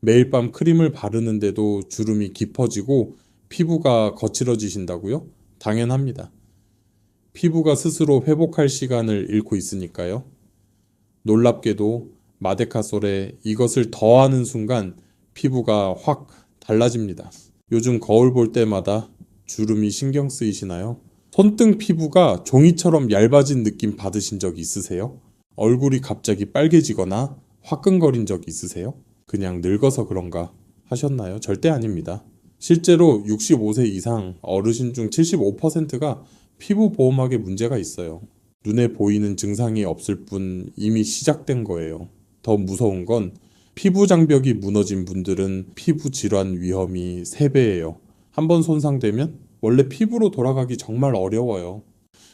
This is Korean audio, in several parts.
매일 밤 크림을 바르는데도 주름이 깊어지고 피부가 거칠어지신다고요? 당연합니다. 피부가 스스로 회복할 시간을 잃고 있으니까요. 놀랍게도 마데카솔에 이것을 더하는 순간 피부가 확 달라집니다. 요즘 거울 볼 때마다 주름이 신경 쓰이시나요? 손등 피부가 종이처럼 얇아진 느낌 받으신 적 있으세요? 얼굴이 갑자기 빨개지거나 화끈거린 적 있으세요? 그냥 늙어서 그런가 하셨나요? 절대 아닙니다. 실제로 65세 이상 어르신 중 75%가 피부 보호막에 문제가 있어요. 눈에 보이는 증상이 없을 뿐 이미 시작된 거예요. 더 무서운 건 피부 장벽이 무너진 분들은 피부 질환 위험이 3배예요. 한번 손상되면 원래 피부로 돌아가기 정말 어려워요.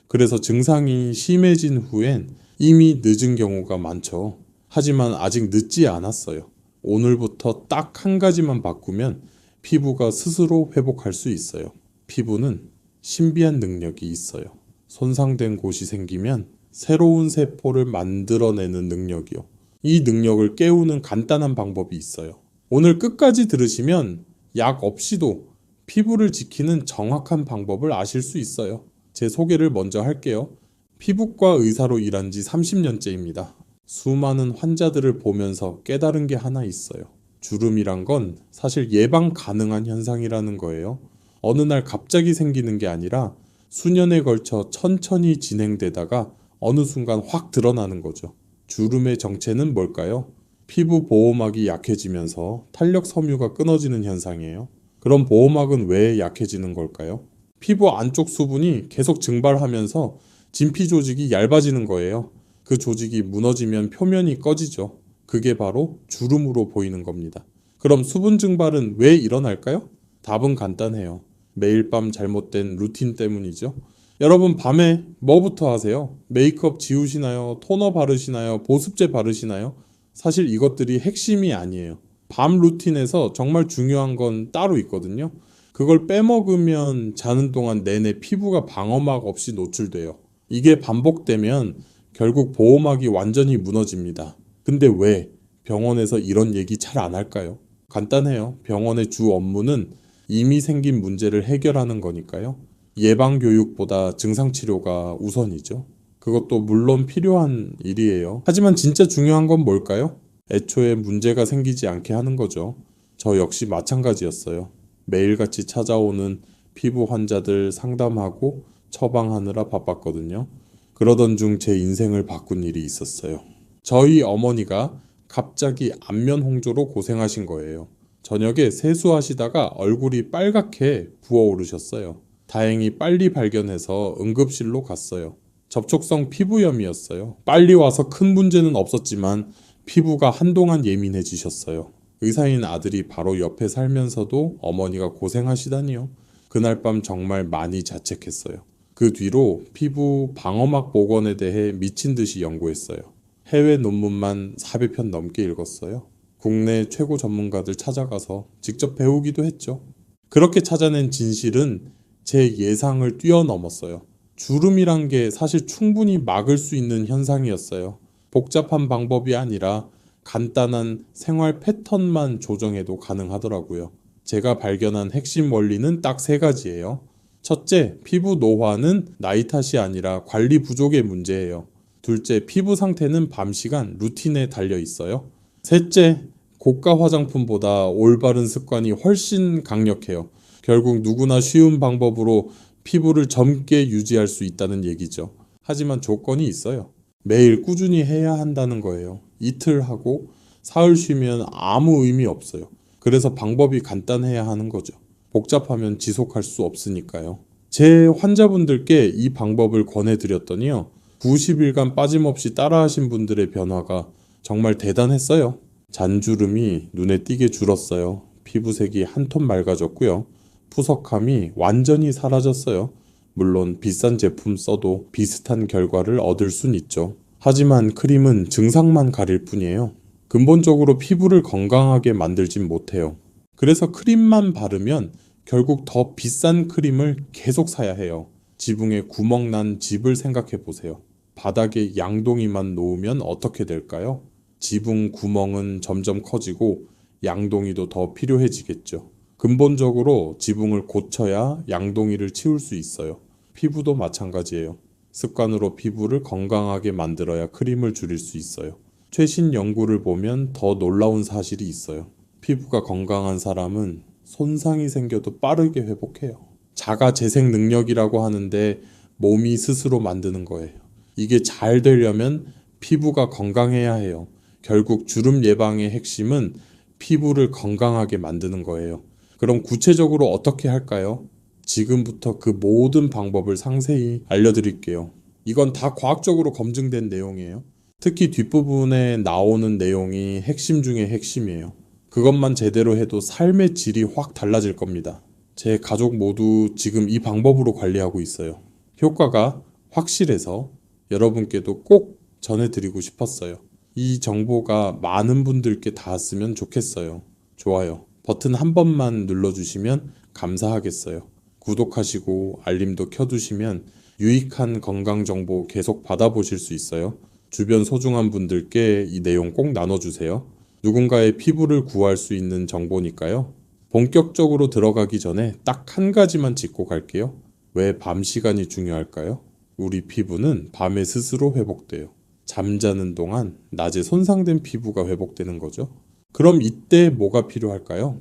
그래서 증상이 심해진 후엔 이미 늦은 경우가 많죠. 하지만 아직 늦지 않았어요. 오늘부터 딱 한 가지만 바꾸면 피부가 스스로 회복할 수 있어요. 피부는 신비한 능력이 있어요. 손상된 곳이 생기면 새로운 세포를 만들어내는 능력이요. 이 능력을 깨우는 간단한 방법이 있어요. 오늘 끝까지 들으시면 약 없이도 피부를 지키는 정확한 방법을 아실 수 있어요. 제 소개를 먼저 할게요. 피부과 의사로 일한 지 30년째입니다. 수많은 환자들을 보면서 깨달은 게 하나 있어요. 주름이란 건 사실 예방 가능한 현상이라는 거예요. 어느 날 갑자기 생기는 게 아니라 수년에 걸쳐 천천히 진행되다가 어느 순간 확 드러나는 거죠. 주름의 정체는 뭘까요? 피부 보호막이 약해지면서 탄력 섬유가 끊어지는 현상이에요. 그럼 보호막은 왜 약해지는 걸까요? 피부 안쪽 수분이 계속 증발하면서 진피 조직이 얇아지는 거예요. 그 조직이 무너지면 표면이 꺼지죠. 그게 바로 주름으로 보이는 겁니다. 그럼 수분 증발은 왜 일어날까요? 답은 간단해요. 매일 밤 잘못된 루틴 때문이죠. 여러분 밤에 뭐부터 하세요? 메이크업 지우시나요? 토너 바르시나요? 보습제 바르시나요? 사실 이것들이 핵심이 아니에요. 밤 루틴에서 정말 중요한 건 따로 있거든요. 그걸 빼먹으면 자는 동안 내내 피부가 방어막 없이 노출돼요. 이게 반복되면 결국 보호막이 완전히 무너집니다. 근데 왜 병원에서 이런 얘기 잘 안 할까요? 간단해요. 병원의 주 업무는 이미 생긴 문제를 해결하는 거니까요. 예방교육보다 증상치료가 우선이죠. 그것도 물론 필요한 일이에요. 하지만 진짜 중요한 건 뭘까요? 애초에 문제가 생기지 않게 하는 거죠. 저 역시 마찬가지였어요. 매일같이 찾아오는 피부 환자들 상담하고 처방하느라 바빴거든요. 그러던 중 제 인생을 바꾼 일이 있었어요. 저희 어머니가 갑자기 안면 홍조로 고생하신 거예요. 저녁에 세수하시다가 얼굴이 빨갛게 부어오르셨어요. 다행히 빨리 발견해서 응급실로 갔어요. 접촉성 피부염이었어요. 빨리 와서 큰 문제는 없었지만 피부가 한동안 예민해지셨어요. 의사인 아들이 바로 옆에 살면서도 어머니가 고생하시다니요. 그날 밤 정말 많이 자책했어요. 그 뒤로 피부 방어막 복원에 대해 미친 듯이 연구했어요. 해외 논문만 400편 넘게 읽었어요. 국내 최고 전문가들 찾아가서 직접 배우기도 했죠. 그렇게 찾아낸 진실은 제 예상을 뛰어넘었어요. 주름이란 게 사실 충분히 막을 수 있는 현상이었어요. 복잡한 방법이 아니라 간단한 생활 패턴만 조정해도 가능하더라고요. 제가 발견한 핵심 원리는 딱 3가지예요. 첫째, 피부 노화는 나이 탓이 아니라 관리 부족의 문제예요. 둘째, 피부 상태는 밤 시간 루틴에 달려 있어요. 셋째, 고가 화장품보다 올바른 습관이 훨씬 강력해요. 결국 누구나 쉬운 방법으로 피부를 젊게 유지할 수 있다는 얘기죠. 하지만 조건이 있어요. 매일 꾸준히 해야 한다는 거예요. 이틀 하고 사흘 쉬면 아무 의미 없어요. 그래서 방법이 간단해야 하는 거죠. 복잡하면 지속할 수 없으니까요. 제 환자분들께 이 방법을 권해드렸더니요. 90일간 빠짐없이 따라하신 분들의 변화가 정말 대단했어요. 잔주름이 눈에 띄게 줄었어요. 피부색이 한 톤 맑아졌고요. 푸석함이 완전히 사라졌어요. 물론 비싼 제품 써도 비슷한 결과를 얻을 순 있죠. 하지만 크림은 증상만 가릴 뿐이에요. 근본적으로 피부를 건강하게 만들진 못해요. 그래서 크림만 바르면 결국 더 비싼 크림을 계속 사야 해요. 지붕에 구멍 난 집을 생각해 보세요. 바닥에 양동이만 놓으면 어떻게 될까요? 지붕 구멍은 점점 커지고 양동이도 더 필요해지겠죠. 근본적으로 지붕을 고쳐야 양동이를 치울 수 있어요. 피부도 마찬가지예요. 습관으로 피부를 건강하게 만들어야 크림을 줄일 수 있어요. 최신 연구를 보면 더 놀라운 사실이 있어요. 피부가 건강한 사람은 손상이 생겨도 빠르게 회복해요. 자가 재생 능력이라고 하는데 몸이 스스로 만드는 거예요. 이게 잘 되려면 피부가 건강해야 해요. 결국 주름 예방의 핵심은 피부를 건강하게 만드는 거예요. 그럼 구체적으로 어떻게 할까요? 지금부터 그 모든 방법을 상세히 알려드릴게요. 이건 다 과학적으로 검증된 내용이에요. 특히 뒷부분에 나오는 내용이 핵심 중에 핵심이에요. 그것만 제대로 해도 삶의 질이 확 달라질 겁니다. 제 가족 모두 지금 이 방법으로 관리하고 있어요. 효과가 확실해서 여러분께도 꼭 전해드리고 싶었어요. 이 정보가 많은 분들께 닿았으면 좋겠어요. 좋아요 버튼 한 번만 눌러주시면 감사하겠어요. 구독하시고 알림도 켜두시면 유익한 건강 정보 계속 받아보실 수 있어요. 주변 소중한 분들께 이 내용 꼭 나눠주세요. 누군가의 피부를 구할 수 있는 정보니까요. 본격적으로 들어가기 전에 딱 한 가지만 짚고 갈게요. 왜 밤 시간이 중요할까요? 우리 피부는 밤에 스스로 회복돼요. 잠자는 동안 낮에 손상된 피부가 회복되는 거죠. 그럼 이때 뭐가 필요할까요?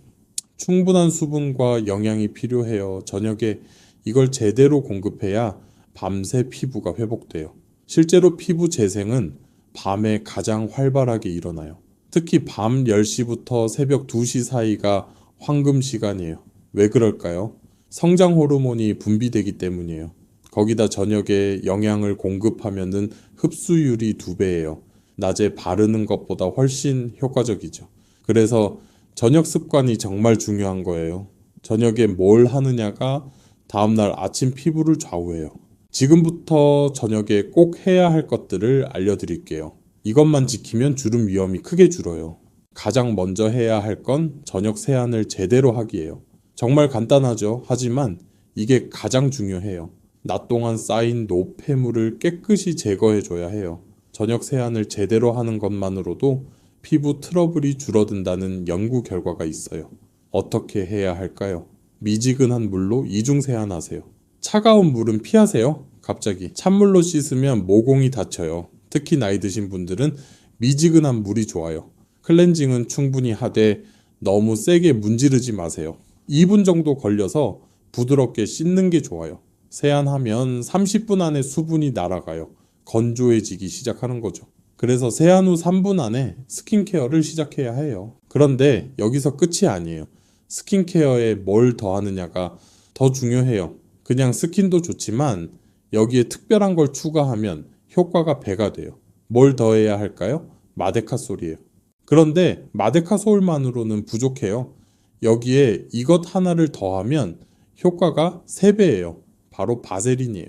충분한 수분과 영양이 필요해요. 저녁에 이걸 제대로 공급해야 밤새 피부가 회복돼요. 실제로 피부 재생은 밤에 가장 활발하게 일어나요. 특히 밤 10시부터 새벽 2시 사이가 황금 시간이에요. 왜 그럴까요? 성장 호르몬이 분비되기 때문이에요. 거기다 저녁에 영양을 공급하면은 흡수율이 2배예요. 낮에 바르는 것보다 훨씬 효과적이죠. 그래서 저녁 습관이 정말 중요한 거예요. 저녁에 뭘 하느냐가 다음날 아침 피부를 좌우해요. 지금부터 저녁에 꼭 해야 할 것들을 알려드릴게요. 이것만 지키면 주름 위험이 크게 줄어요. 가장 먼저 해야 할 건 저녁 세안을 제대로 하기예요. 정말 간단하죠. 하지만 이게 가장 중요해요. 낮 동안 쌓인 노폐물을 깨끗이 제거해줘야 해요. 저녁 세안을 제대로 하는 것만으로도 피부 트러블이 줄어든다는 연구 결과가 있어요. 어떻게 해야 할까요? 미지근한 물로 이중 세안하세요. 차가운 물은 피하세요. 갑자기 찬물로 씻으면 모공이 다쳐요. 특히 나이 드신 분들은 미지근한 물이 좋아요. 클렌징은 충분히 하되 너무 세게 문지르지 마세요. 2분 정도 걸려서 부드럽게 씻는 게 좋아요. 세안하면 30분 안에 수분이 날아가요. 건조해지기 시작하는 거죠. 그래서 세안 후 3분 안에 스킨케어를 시작해야 해요. 그런데 여기서 끝이 아니에요. 스킨케어에 뭘 더하느냐가 더 중요해요. 그냥 스킨도 좋지만 여기에 특별한 걸 추가하면 효과가 배가 돼요. 뭘 더해야 할까요? 마데카솔이에요. 그런데 마데카솔만으로는 부족해요. 여기에 이것 하나를 더하면 효과가 3배예요. 바로 바세린이에요.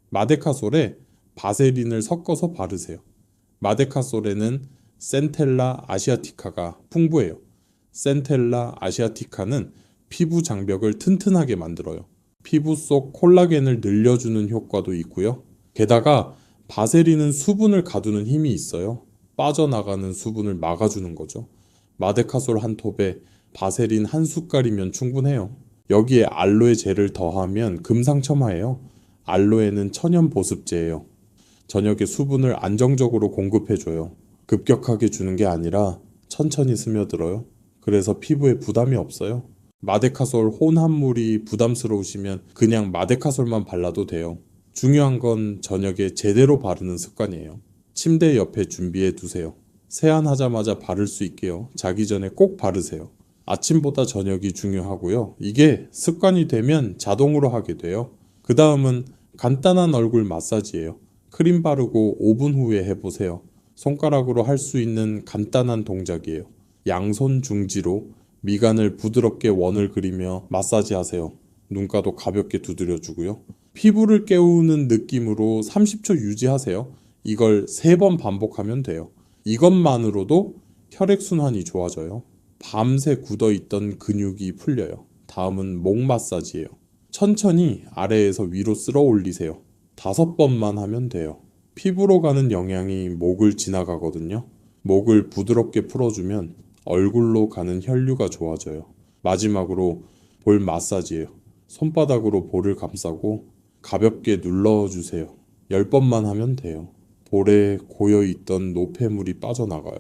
마데카솔에 바세린을 섞어서 바르세요. 마데카솔에는 센텔라 아시아티카가 풍부해요. 센텔라 아시아티카는 피부 장벽을 튼튼하게 만들어요. 피부 속 콜라겐을 늘려주는 효과도 있고요. 게다가 바세린은 수분을 가두는 힘이 있어요. 빠져나가는 수분을 막아주는 거죠. 마데카솔 한 톱에 바세린 한 숟갈이면 충분해요. 여기에 알로에 젤을 더하면 금상첨화예요. 알로에는 천연 보습제예요. 저녁에 수분을 안정적으로 공급해줘요. 급격하게 주는 게 아니라 천천히 스며들어요. 그래서 피부에 부담이 없어요. 마데카솔 혼합물이 부담스러우시면 그냥 마데카솔만 발라도 돼요. 중요한 건 저녁에 제대로 바르는 습관이에요. 침대 옆에 준비해 두세요. 세안하자마자 바를 수 있게요. 자기 전에 꼭 바르세요. 아침보다 저녁이 중요하고요. 이게 습관이 되면 자동으로 하게 돼요. 그 다음은 간단한 얼굴 마사지예요. 크림 바르고 5분 후에 해보세요. 손가락으로 할 수 있는 간단한 동작이에요. 양손 중지로 미간을 부드럽게 원을 그리며 마사지 하세요. 눈가도 가볍게 두드려주고요. 피부를 깨우는 느낌으로 30초 유지하세요. 이걸 3번 반복하면 돼요. 이것만으로도 혈액순환이 좋아져요. 밤새 굳어있던 근육이 풀려요. 다음은 목 마사지예요. 천천히 아래에서 위로 쓸어 올리세요. 5번만 하면 돼요. 피부로 가는 영양이 목을 지나가거든요. 목을 부드럽게 풀어주면 얼굴로 가는 혈류가 좋아져요. 마지막으로 볼 마사지예요. 손바닥으로 볼을 감싸고 가볍게 눌러주세요. 10번만 하면 돼요. 볼에 고여있던 노폐물이 빠져나가요.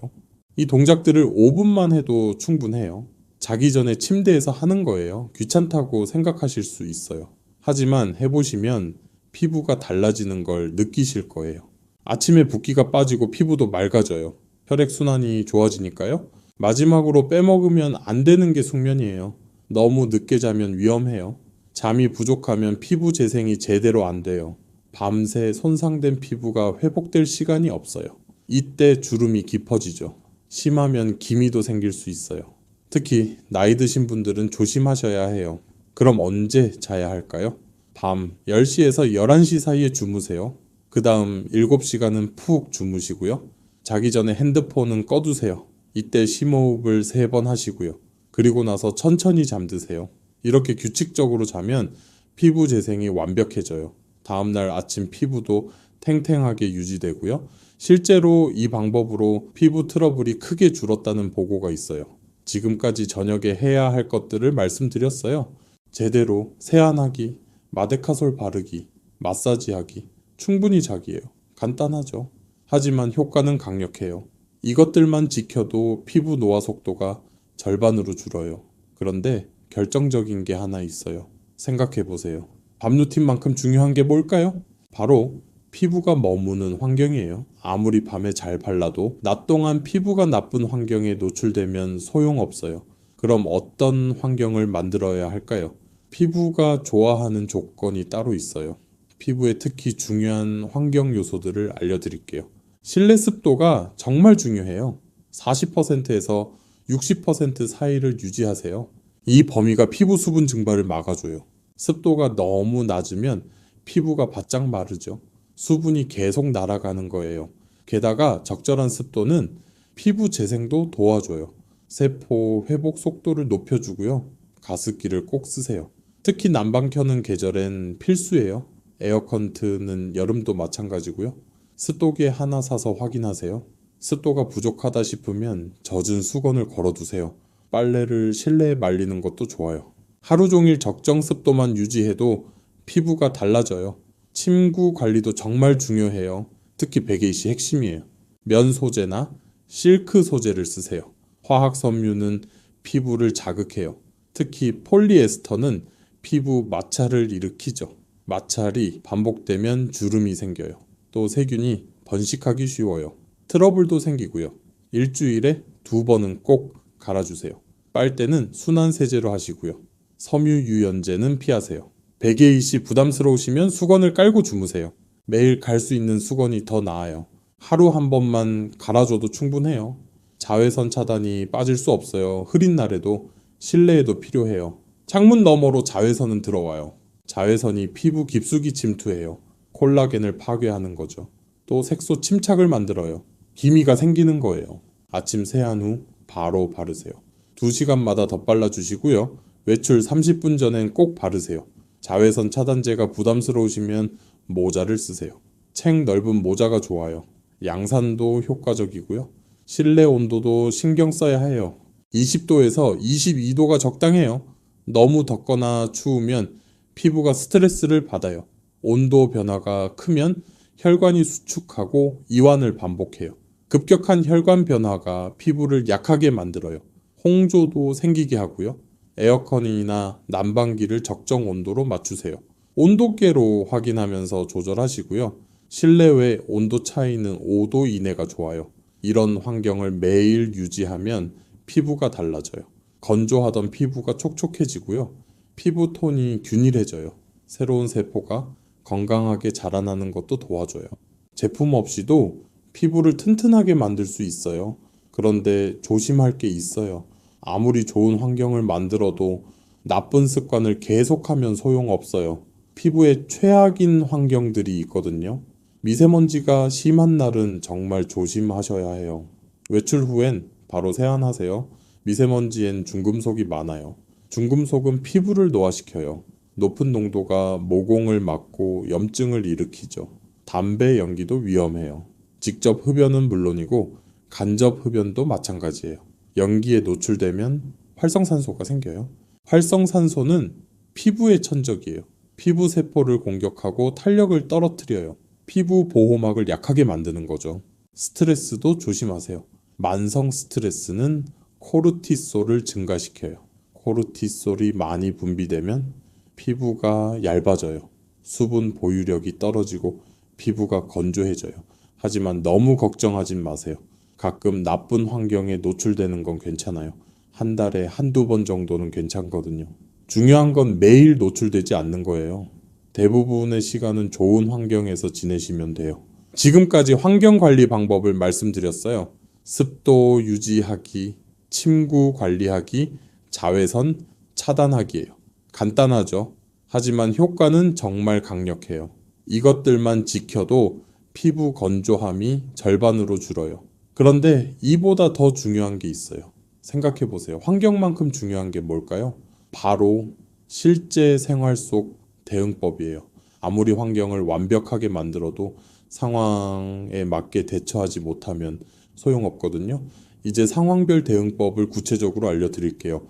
이 동작들을 5분만 해도 충분해요. 자기 전에 침대에서 하는 거예요. 귀찮다고 생각하실 수 있어요. 하지만 해보시면 피부가 달라지는 걸 느끼실 거예요. 아침에 붓기가 빠지고 피부도 맑아져요. 혈액순환이 좋아지니까요. 마지막으로 빼먹으면 안 되는 게 숙면이에요. 너무 늦게 자면 위험해요. 잠이 부족하면 피부 재생이 제대로 안 돼요. 밤새 손상된 피부가 회복될 시간이 없어요. 이때 주름이 깊어지죠. 심하면 기미도 생길 수 있어요. 특히 나이 드신 분들은 조심하셔야 해요. 그럼 언제 자야 할까요? 밤 10시에서 11시 사이에 주무세요. 그 다음 7시간은 푹 주무시고요. 자기 전에 핸드폰은 꺼두세요. 이때 심호흡을 3번 하시고요. 그리고 나서 천천히 잠드세요. 이렇게 규칙적으로 자면 피부 재생이 완벽해져요. 다음날 아침 피부도 탱탱하게 유지되고요. 실제로 이 방법으로 피부 트러블이 크게 줄었다는 보고가 있어요. 지금까지 저녁에 해야 할 것들을 말씀드렸어요. 제대로 세안하기, 마데카솔 바르기, 마사지하기, 충분히 자기예요. 간단하죠. 하지만 효과는 강력해요. 이것들만 지켜도 피부 노화 속도가 절반으로 줄어요. 그런데 결정적인 게 하나 있어요. 생각해 보세요. 밤 루틴만큼 중요한 게 뭘까요? 바로 피부가 머무는 환경이에요. 아무리 밤에 잘 발라도 낮 동안 피부가 나쁜 환경에 노출되면 소용없어요. 그럼 어떤 환경을 만들어야 할까요? 피부가 좋아하는 조건이 따로 있어요. 피부에 특히 중요한 환경 요소들을 알려드릴게요. 실내 습도가 정말 중요해요. 40%에서 60% 사이를 유지하세요. 이 범위가 피부 수분 증발을 막아줘요. 습도가 너무 낮으면 피부가 바짝 마르죠. 수분이 계속 날아가는 거예요. 게다가 적절한 습도는 피부 재생도 도와줘요. 세포 회복 속도를 높여주고요. 가습기를 꼭 쓰세요. 특히 난방 켜는 계절엔 필수예요. 에어컨 트는 여름도 마찬가지고요. 습도계 하나 사서 확인하세요. 습도가 부족하다 싶으면 젖은 수건을 걸어두세요. 빨래를 실내에 말리는 것도 좋아요. 하루 종일 적정 습도만 유지해도 피부가 달라져요. 침구 관리도 정말 중요해요. 특히 베개이시 핵심이에요. 면 소재나 실크 소재를 쓰세요. 화학 섬유는 피부를 자극해요. 특히 폴리에스터는 피부 마찰을 일으키죠. 마찰이 반복되면 주름이 생겨요. 또 세균이 번식하기 쉬워요. 트러블도 생기고요. 일주일에 2번은 꼭 갈아주세요. 빨대는 순한 세제로 하시고요. 섬유 유연제는 피하세요. 베개이시 부담스러우시면 수건을 깔고 주무세요. 매일 갈 수 있는 수건이 더 나아요. 하루 한 번만 갈아줘도 충분해요. 자외선 차단이 빠질 수 없어요. 흐린 날에도 실내에도 필요해요. 창문 너머로 자외선은 들어와요. 자외선이 피부 깊숙이 침투해요. 콜라겐을 파괴하는 거죠. 또 색소 침착을 만들어요. 기미가 생기는 거예요. 아침 세안 후 바로 바르세요. 2시간마다 덧발라 주시고요. 외출 30분 전엔 꼭 바르세요. 자외선 차단제가 부담스러우시면 모자를 쓰세요. 책 넓은 모자가 좋아요. 양산도 효과적이고요. 실내 온도도 신경 써야 해요. 20도에서 22도가 적당해요. 너무 덥거나 추우면 피부가 스트레스를 받아요. 온도 변화가 크면 혈관이 수축하고 이완을 반복해요. 급격한 혈관 변화가 피부를 약하게 만들어요. 홍조도 생기게 하고요. 에어컨이나 난방기를 적정 온도로 맞추세요. 온도계로 확인하면서 조절하시고요. 실내외 온도 차이는 5도 이내가 좋아요. 이런 환경을 매일 유지하면 피부가 달라져요. 건조하던 피부가 촉촉해지고요. 피부 톤이 균일해져요. 새로운 세포가 건강하게 자라나는 것도 도와줘요. 제품 없이도 피부를 튼튼하게 만들 수 있어요. 그런데 조심할 게 있어요. 아무리 좋은 환경을 만들어도 나쁜 습관을 계속하면 소용없어요. 피부에 최악인 환경들이 있거든요. 미세먼지가 심한 날은 정말 조심하셔야 해요. 외출 후엔 바로 세안하세요. 미세먼지엔 중금속이 많아요. 중금속은 피부를 노화시켜요. 높은 농도가 모공을 막고 염증을 일으키죠. 담배 연기도 위험해요. 직접 흡연은 물론이고 간접 흡연도 마찬가지예요. 연기에 노출되면 활성산소가 생겨요. 활성산소는 피부의 천적이에요. 피부 세포를 공격하고 탄력을 떨어뜨려요. 피부 보호막을 약하게 만드는 거죠. 스트레스도 조심하세요. 만성 스트레스는 코르티솔을 증가시켜요. 코르티솔이 많이 분비되면 피부가 얇아져요. 수분 보유력이 떨어지고 피부가 건조해져요. 하지만 너무 걱정하진 마세요. 가끔 나쁜 환경에 노출되는 건 괜찮아요. 한 달에 한두 번 정도는 괜찮거든요. 중요한 건 매일 노출되지 않는 거예요. 대부분의 시간은 좋은 환경에서 지내시면 돼요. 지금까지 환경 관리 방법을 말씀드렸어요. 습도 유지하기, 침구 관리하기, 자외선 차단하기예요. 간단하죠? 하지만 효과는 정말 강력해요. 이것들만 지켜도 피부 건조함이 절반으로 줄어요. 그런데 이보다 더 중요한 게 있어요. 생각해 보세요. 환경만큼 중요한 게 뭘까요? 바로 실제 생활 속 대응법이에요. 아무리 환경을 완벽하게 만들어도 상황에 맞게 대처하지 못하면 소용없거든요. 이제 상황별 대응법을 구체적으로 알려드릴게요.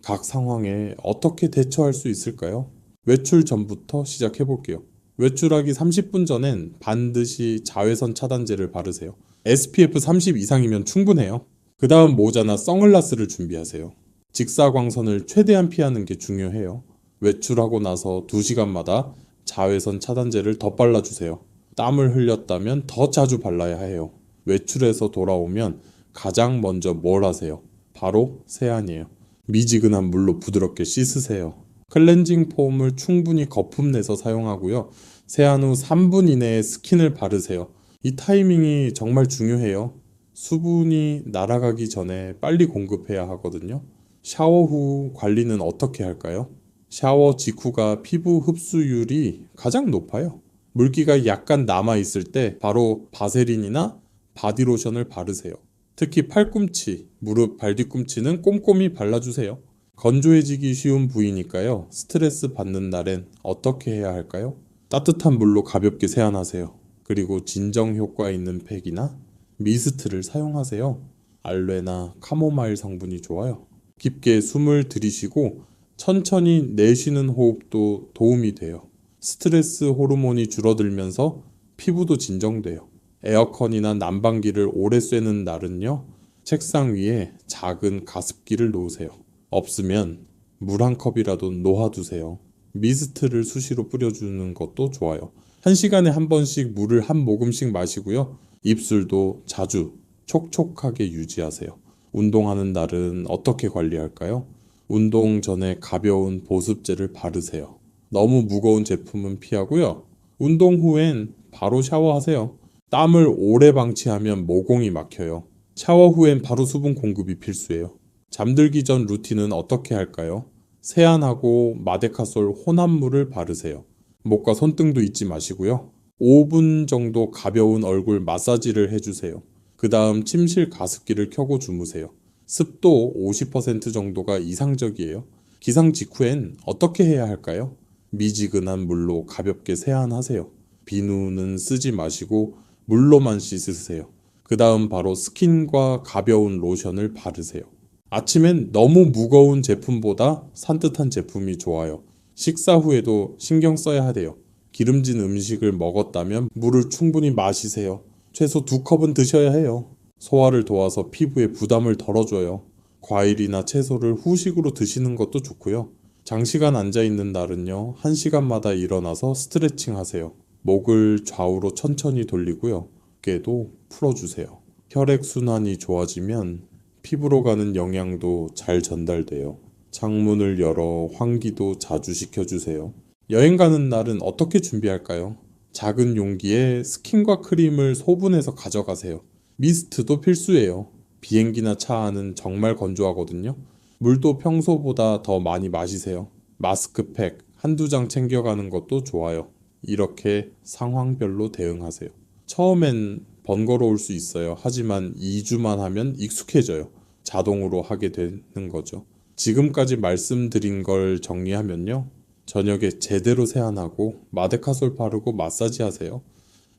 각 상황에 어떻게 대처할 수 있을까요? 외출 전부터 시작해 볼게요. 외출하기 30분 전엔 반드시 자외선 차단제를 바르세요. SPF 30 이상이면 충분해요. 그 다음 모자나 선글라스를 준비하세요. 직사광선을 최대한 피하는 게 중요해요. 외출하고 나서 2시간마다 자외선 차단제를 더 발라주세요. 땀을 흘렸다면 더 자주 발라야 해요. 외출해서 돌아오면 가장 먼저 뭘 하세요? 바로 세안이에요. 미지근한 물로 부드럽게 씻으세요. 클렌징 폼을 충분히 거품 내서 사용하고요. 세안 후 3분 이내에 스킨을 바르세요. 이 타이밍이 정말 중요해요. 수분이 날아가기 전에 빨리 공급해야 하거든요. 샤워 후 관리는 어떻게 할까요? 샤워 직후가 피부 흡수율이 가장 높아요. 물기가 약간 남아있을 때 바로 바세린이나 바디로션을 바르세요. 특히 팔꿈치, 무릎, 발 뒤꿈치는 꼼꼼히 발라주세요. 건조해지기 쉬운 부위니까요. 스트레스 받는 날엔 어떻게 해야 할까요? 따뜻한 물로 가볍게 세안하세요. 그리고 진정 효과 있는 팩이나 미스트를 사용하세요. 알로에나 카모마일 성분이 좋아요. 깊게 숨을 들이쉬고 천천히 내쉬는 호흡도 도움이 돼요. 스트레스 호르몬이 줄어들면서 피부도 진정돼요. 에어컨이나 난방기를 오래 쐬는 날은요, 책상 위에 작은 가습기를 놓으세요. 없으면 물 한 컵이라도 놓아두세요. 미스트를 수시로 뿌려주는 것도 좋아요. 1시간에 한 번씩 물을 한 모금씩 마시고요. 입술도 자주 촉촉하게 유지하세요. 운동하는 날은 어떻게 관리할까요? 운동 전에 가벼운 보습제를 바르세요. 너무 무거운 제품은 피하고요. 운동 후엔 바로 샤워하세요. 땀을 오래 방치하면 모공이 막혀요. 샤워 후엔 바로 수분 공급이 필수예요. 잠들기 전 루틴은 어떻게 할까요? 세안하고 마데카솔 혼합물을 바르세요. 목과 손등도 잊지 마시고요. 5분 정도 가벼운 얼굴 마사지를 해주세요. 그 다음 침실 가습기를 켜고 주무세요. 습도 50% 정도가 이상적이에요. 기상 직후엔 어떻게 해야 할까요? 미지근한 물로 가볍게 세안하세요. 비누는 쓰지 마시고 물로만 씻으세요. 그 다음 바로 스킨과 가벼운 로션을 바르세요. 아침엔 너무 무거운 제품보다 산뜻한 제품이 좋아요. 식사 후에도 신경 써야 돼요. 기름진 음식을 먹었다면 물을 충분히 마시세요. 최소 2컵은 드셔야 해요. 소화를 도와서 피부에 부담을 덜어줘요. 과일이나 채소를 후식으로 드시는 것도 좋고요. 장시간 앉아있는 날은요, 1시간마다 일어나서 스트레칭 하세요. 목을 좌우로 천천히 돌리고요. 어깨도 풀어주세요. 혈액순환이 좋아지면 피부로 가는 영양도 잘 전달돼요. 창문을 열어 환기도 자주 시켜주세요. 여행 가는 날은 어떻게 준비할까요? 작은 용기에 스킨과 크림을 소분해서 가져가세요. 미스트도 필수예요. 비행기나 차 안은 정말 건조하거든요. 물도 평소보다 더 많이 마시세요. 마스크팩 한두 장 챙겨가는 것도 좋아요. 이렇게 상황별로 대응하세요. 처음엔 번거로울 수 있어요. 하지만 2주만 하면 익숙해져요. 자동으로 하게 되는 거죠. 지금까지 말씀드린 걸 정리하면요. 저녁에 제대로 세안하고 마데카솔 바르고 마사지 하세요.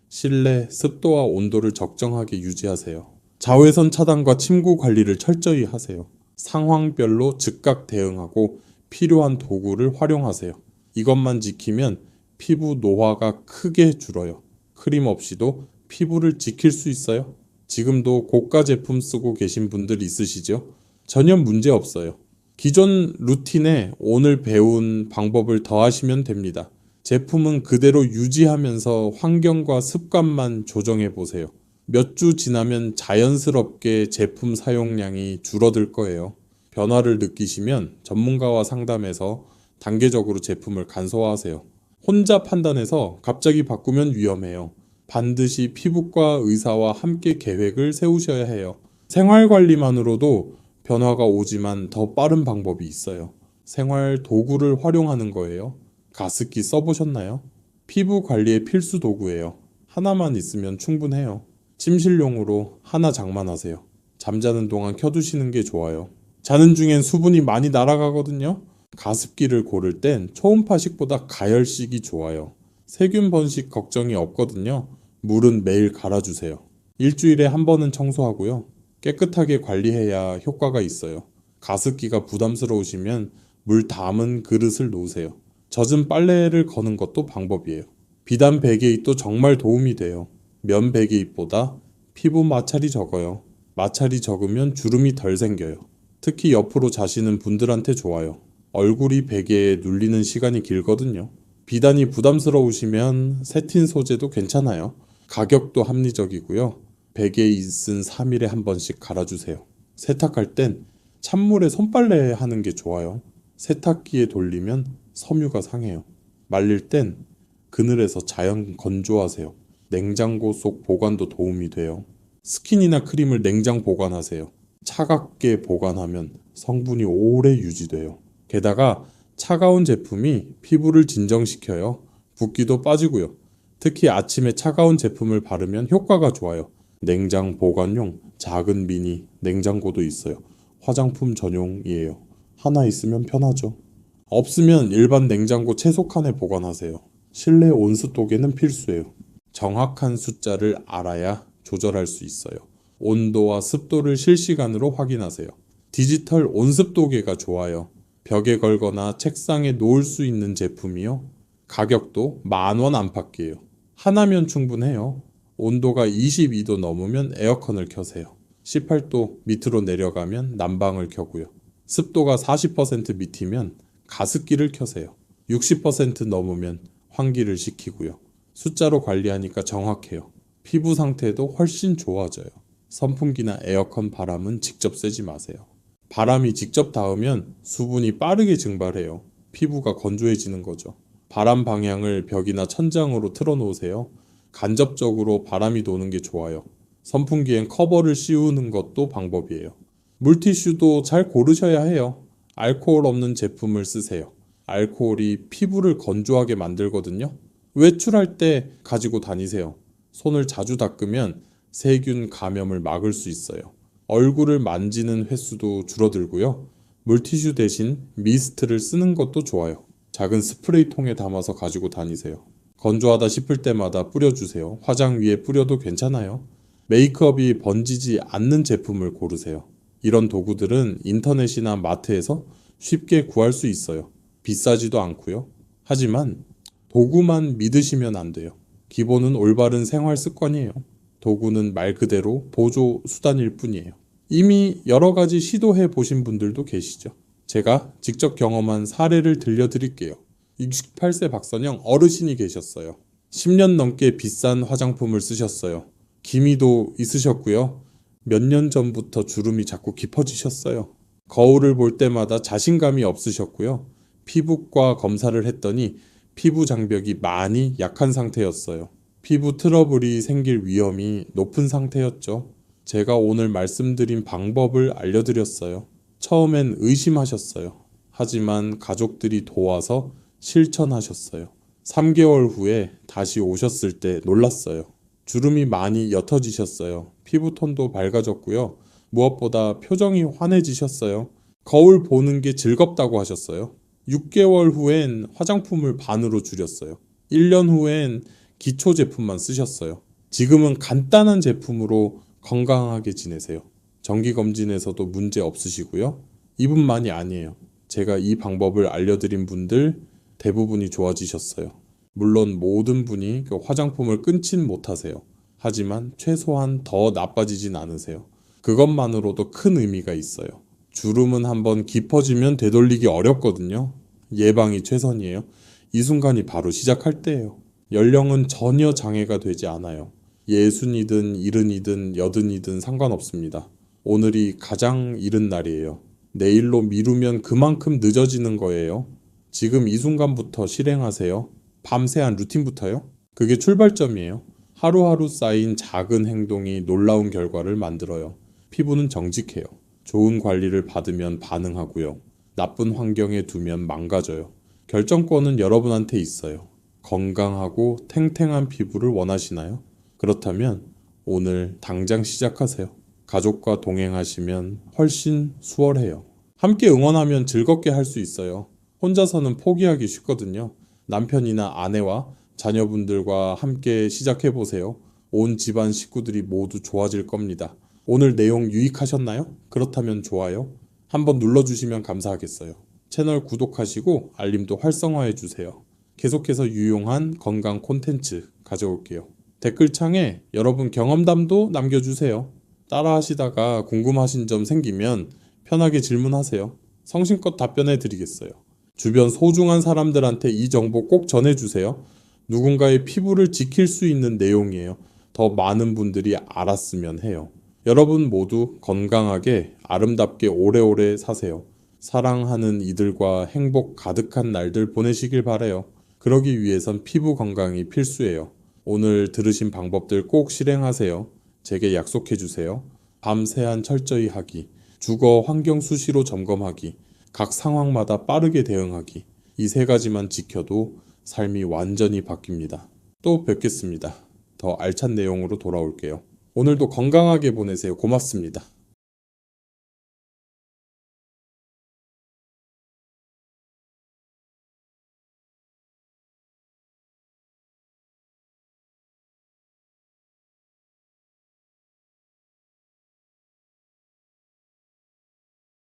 실내 습도와 온도를 적정하게 유지하세요. 자외선 차단과 침구 관리를 철저히 하세요. 상황별로 즉각 대응하고 필요한 도구를 활용하세요. 이것만 지키면 피부 노화가 크게 줄어요. 크림 없이도 피부를 지킬 수 있어요. 지금도 고가 제품 쓰고 계신 분들 있으시죠? 전혀 문제 없어요. 기존 루틴에 오늘 배운 방법을 더하시면 됩니다. 제품은 그대로 유지하면서 환경과 습관만 조정해 보세요. 몇 주 지나면 자연스럽게 제품 사용량이 줄어들 거예요. 변화를 느끼시면 전문가와 상담해서 단계적으로 제품을 간소화하세요. 혼자 판단해서 갑자기 바꾸면 위험해요. 반드시 피부과 의사와 함께 계획을 세우셔야 해요. 생활 관리만으로도 변화가 오지만 더 빠른 방법이 있어요. 생활 도구를 활용하는 거예요. 가습기 써보셨나요? 피부 관리의 필수 도구예요. 하나만 있으면 충분해요. 침실용으로 하나 장만하세요. 잠자는 동안 켜두시는 게 좋아요. 자는 중엔 수분이 많이 날아가거든요. 가습기를 고를 땐 초음파식보다 가열식이 좋아요. 세균 번식 걱정이 없거든요. 물은 매일 갈아주세요. 일주일에 한 번은 청소하고요. 깨끗하게 관리해야 효과가 있어요. 가습기가 부담스러우시면 물 담은 그릇을 놓으세요. 젖은 빨래를 거는 것도 방법이에요. 비단 베개잎도 정말 도움이 돼요. 면 베개잎보다 피부 마찰이 적어요. 마찰이 적으면 주름이 덜 생겨요. 특히 옆으로 자시는 분들한테 좋아요. 얼굴이 베개에 눌리는 시간이 길거든요. 비단이 부담스러우시면 세틴 소재도 괜찮아요. 가격도 합리적이고요. 베개잎은 3일에 한 번씩 갈아주세요. 세탁할 땐 찬물에 손빨래 하는 게 좋아요. 세탁기에 돌리면 섬유가 상해요. 말릴 땐 그늘에서 자연 건조하세요. 냉장고 속 보관도 도움이 돼요. 스킨이나 크림을 냉장 보관하세요. 차갑게 보관하면 성분이 오래 유지돼요. 게다가 차가운 제품이 피부를 진정시켜요. 붓기도 빠지고요. 특히 아침에 차가운 제품을 바르면 효과가 좋아요. 냉장 보관용 작은 미니 냉장고도 있어요. 화장품 전용이에요. 하나 있으면 편하죠. 없으면 일반 냉장고 채소칸에 보관하세요. 실내 온습도계는 필수예요. 정확한 숫자를 알아야 조절할 수 있어요. 온도와 습도를 실시간으로 확인하세요. 디지털 온습도계가 좋아요. 벽에 걸거나 책상에 놓을 수 있는 제품이요. 가격도 10,000원 안팎이에요. 하나면 충분해요. 온도가 22도 넘으면 에어컨을 켜세요. 18도 밑으로 내려가면 난방을 켜고요. 습도가 40% 밑이면 가습기를 켜세요. 60% 넘으면 환기를 시키고요. 숫자로 관리하니까 정확해요. 피부 상태도 훨씬 좋아져요. 선풍기나 에어컨 바람은 직접 쐬지 마세요. 바람이 직접 닿으면 수분이 빠르게 증발해요. 피부가 건조해지는 거죠. 바람 방향을 벽이나 천장으로 틀어놓으세요. 간접적으로 바람이 도는 게 좋아요. 선풍기엔 커버를 씌우는 것도 방법이에요. 물티슈도 잘 고르셔야 해요. 알코올 없는 제품을 쓰세요. 알코올이 피부를 건조하게 만들거든요. 외출할 때 가지고 다니세요. 손을 자주 닦으면 세균 감염을 막을 수 있어요. 얼굴을 만지는 횟수도 줄어들고요. 물티슈 대신 미스트를 쓰는 것도 좋아요. 작은 스프레이 통에 담아서 가지고 다니세요. 건조하다 싶을 때마다 뿌려주세요. 화장 위에 뿌려도 괜찮아요. 메이크업이 번지지 않는 제품을 고르세요. 이런 도구들은 인터넷이나 마트에서 쉽게 구할 수 있어요. 비싸지도 않고요. 하지만 도구만 믿으시면 안 돼요. 기본은 올바른 생활 습관이에요. 도구는 말 그대로 보조 수단일 뿐이에요. 이미 여러 가지 시도해 보신 분들도 계시죠. 제가 직접 경험한 사례를 들려드릴게요. 68세 박선영 어르신이 계셨어요. 10년 넘게 비싼 화장품을 쓰셨어요. 기미도 있으셨고요. 몇 년 전부터 주름이 자꾸 깊어지셨어요. 거울을 볼 때마다 자신감이 없으셨고요. 피부과 검사를 했더니 피부 장벽이 많이 약한 상태였어요. 피부 트러블이 생길 위험이 높은 상태였죠. 제가 오늘 말씀드린 방법을 알려드렸어요. 처음엔 의심하셨어요. 하지만 가족들이 도와서 실천하셨어요. 3개월 후에 다시 오셨을 때 놀랐어요. 주름이 많이 옅어지셨어요. 피부톤도 밝아졌고요. 무엇보다 표정이 환해지셨어요. 거울 보는 게 즐겁다고 하셨어요. 6개월 후엔 화장품을 반으로 줄였어요. 1년 후엔 기초 제품만 쓰셨어요. 지금은 간단한 제품으로 건강하게 지내세요. 정기검진에서도 문제 없으시고요. 이분만이 아니에요. 제가 이 방법을 알려드린 분들 대부분이 좋아지셨어요. 물론 모든 분이 그 화장품을 끊진 못하세요. 하지만 최소한 더 나빠지진 않으세요. 그것만으로도 큰 의미가 있어요. 주름은 한번 깊어지면 되돌리기 어렵거든요. 예방이 최선이에요. 이 순간이 바로 시작할 때예요. 연령은 전혀 장애가 되지 않아요. 60이든 70이든 80이든 상관없습니다. 오늘이 가장 이른 날이에요. 내일로 미루면 그만큼 늦어지는 거예요. 지금 이 순간부터 실행하세요. 밤새한 루틴부터요. 그게 출발점이에요. 하루하루 쌓인 작은 행동이 놀라운 결과를 만들어요. 피부는 정직해요. 좋은 관리를 받으면 반응하고요. 나쁜 환경에 두면 망가져요. 결정권은 여러분한테 있어요. 건강하고 탱탱한 피부를 원하시나요? 그렇다면 오늘 당장 시작하세요. 가족과 동행하시면 훨씬 수월해요. 함께 응원하면 즐겁게 할 수 있어요. 혼자서는 포기하기 쉽거든요. 남편이나 아내와 자녀분들과 함께 시작해보세요. 온 집안 식구들이 모두 좋아질 겁니다. 오늘 내용 유익하셨나요? 그렇다면 좋아요. 한번 눌러주시면 감사하겠어요. 채널 구독하시고 알림도 활성화해주세요. 계속해서 유용한 건강 콘텐츠 가져올게요. 댓글창에 여러분 경험담도 남겨주세요. 따라 하시다가 궁금하신 점 생기면 편하게 질문하세요. 성심껏 답변해 드리겠어요. 주변 소중한 사람들한테 이 정보 꼭 전해주세요. 누군가의 피부를 지킬 수 있는 내용이에요. 더 많은 분들이 알았으면 해요. 여러분 모두 건강하게 아름답게 오래오래 사세요. 사랑하는 이들과 행복 가득한 날들 보내시길 바라요. 그러기 위해선 피부 건강이 필수예요. 오늘 들으신 방법들 꼭 실행하세요. 제게 약속해주세요. 밤새한 철저히 하기, 주거 환경 수시로 점검하기, 각 상황마다 빠르게 대응하기. 이 3가지만 지켜도 삶이 완전히 바뀝니다. 또 뵙겠습니다. 더 알찬 내용으로 돌아올게요. 오늘도 건강하게 보내세요. 고맙습니다.